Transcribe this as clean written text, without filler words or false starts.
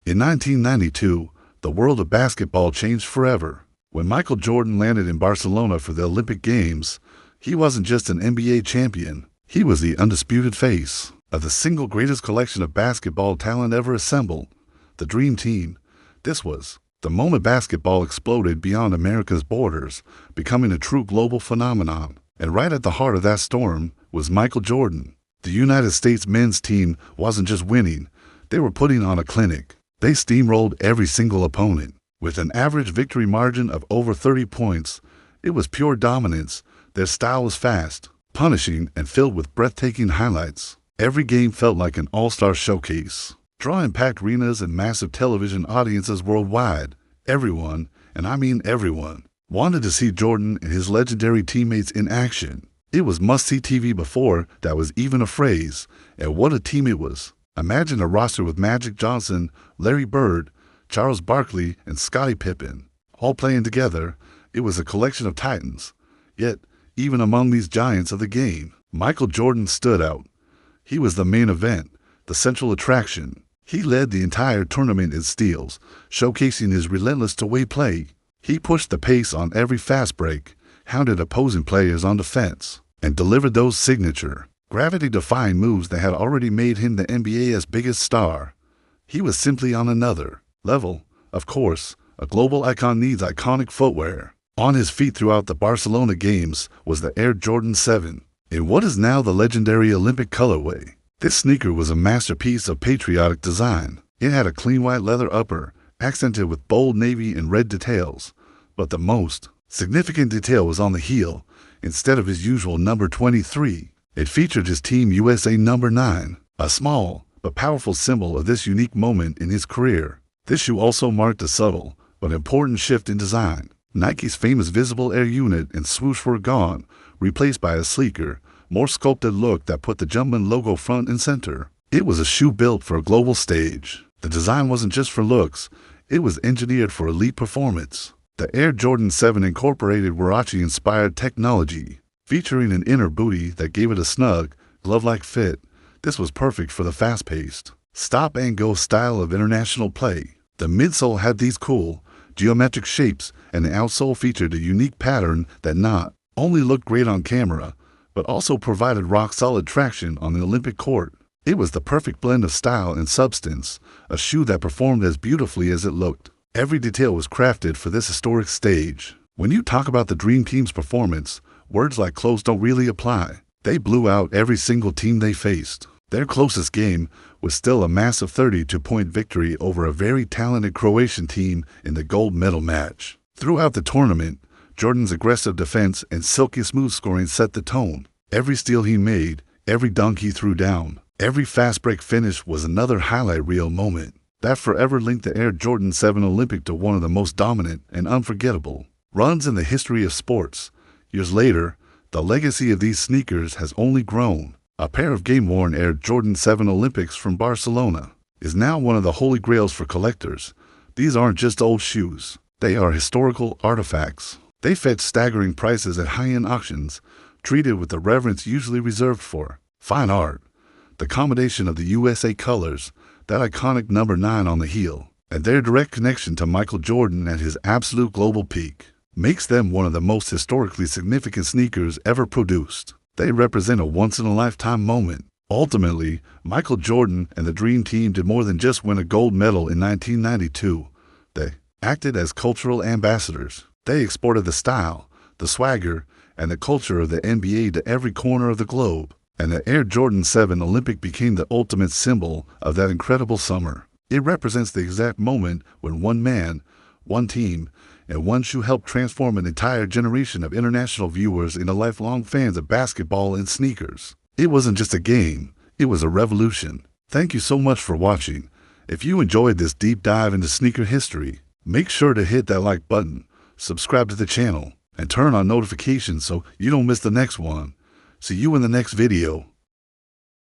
In 1992, the world of basketball changed forever. When Michael Jordan landed in Barcelona for the Olympic Games, he wasn't just an NBA champion. He was the undisputed face of the single greatest collection of basketball talent ever assembled, the Dream Team. This was the moment basketball exploded beyond America's borders, becoming a true global phenomenon. And right at the heart of that storm was Michael Jordan. The United States men's team wasn't just winning, they were putting on a clinic. They steamrolled every single opponent. With an average victory margin of over 30 points, it was pure dominance. Their style was fast, punishing, and filled with breathtaking highlights. Every game felt like an all-star showcase, drawing packed arenas and massive television audiences worldwide. Everyone, and I mean everyone, wanted to see Jordan and his legendary teammates in action. It was must-see TV before that was even a phrase, and what a team it was. Imagine a roster with Magic Johnson, Larry Bird, Charles Barkley, and Scottie Pippen, all playing together. It was a collection of titans. Yet, even among these giants of the game, Michael Jordan stood out. He was the main event, the central attraction. He led the entire tournament in steals, showcasing his relentless two-way play. He pushed the pace on every fast break, hounded opposing players on defense, and delivered those signature, gravity-defying moves that had already made him the NBA's biggest star. He was simply on another level. Of course, a global icon needs iconic footwear. On his feet throughout the Barcelona games was the Air Jordan 7, in what is now the legendary Olympic colorway. This sneaker was a masterpiece of patriotic design. It had a clean white leather upper, accented with bold navy and red details. But the most significant detail was on the heel. Instead of his usual number 23, it featured his Team USA number 9, a small but powerful symbol of this unique moment in his career. This shoe also marked a subtle but important shift in design. Nike's famous visible air unit and swoosh were gone, replaced by a sleeker, more sculpted look that put the Jumpman logo front and center. It was a shoe built for a global stage. The design wasn't just for looks, it was engineered for elite performance. The Air Jordan 7 incorporated Warachi-inspired technology, featuring an inner booty that gave it a snug, glove-like fit. This was perfect for the fast-paced, stop-and-go style of international play. The midsole had these cool, geometric shapes, and the outsole featured a unique pattern that not only looked great on camera, but also provided rock-solid traction on the Olympic court. It was the perfect blend of style and substance, a shoe that performed as beautifully as it looked. Every detail was crafted for this historic stage. When you talk about the Dream Team's performance, words like close don't really apply. They blew out every single team they faced. Their closest game was still a massive 32-point victory over a very talented Croatian team in the gold medal match. Throughout the tournament, Jordan's aggressive defense and silky smooth scoring set the tone. Every steal he made, every dunk he threw down, every fast break finish was another highlight reel moment that forever linked the Air Jordan 7 Olympic to one of the most dominant and unforgettable runs in the history of sports. Years later, the legacy of these sneakers has only grown. A pair of game-worn Air Jordan 7 Olympics from Barcelona is now one of the holy grails for collectors. These aren't just old shoes. They are historical artifacts. They fetch staggering prices at high-end auctions, treated with the reverence usually reserved for fine art. The combination of the USA colors, that iconic number 9 on the heel, and their direct connection to Michael Jordan at his absolute global peak, makes them one of the most historically significant sneakers ever produced. They represent a once-in-a-lifetime moment. Ultimately, Michael Jordan and the Dream Team did more than just win a gold medal in 1992. They acted as cultural ambassadors. They exported the style, the swagger, and the culture of the NBA to every corner of the globe. And the Air Jordan 7 Olympic became the ultimate symbol of that incredible summer. It represents the exact moment when one man, one team, and one shoe helped transform an entire generation of international viewers into lifelong fans of basketball and sneakers. It wasn't just a game, it was a revolution. Thank you so much for watching. If you enjoyed this deep dive into sneaker history, make sure to hit that like button, subscribe to the channel, and turn on notifications so you don't miss the next one. See you in the next video.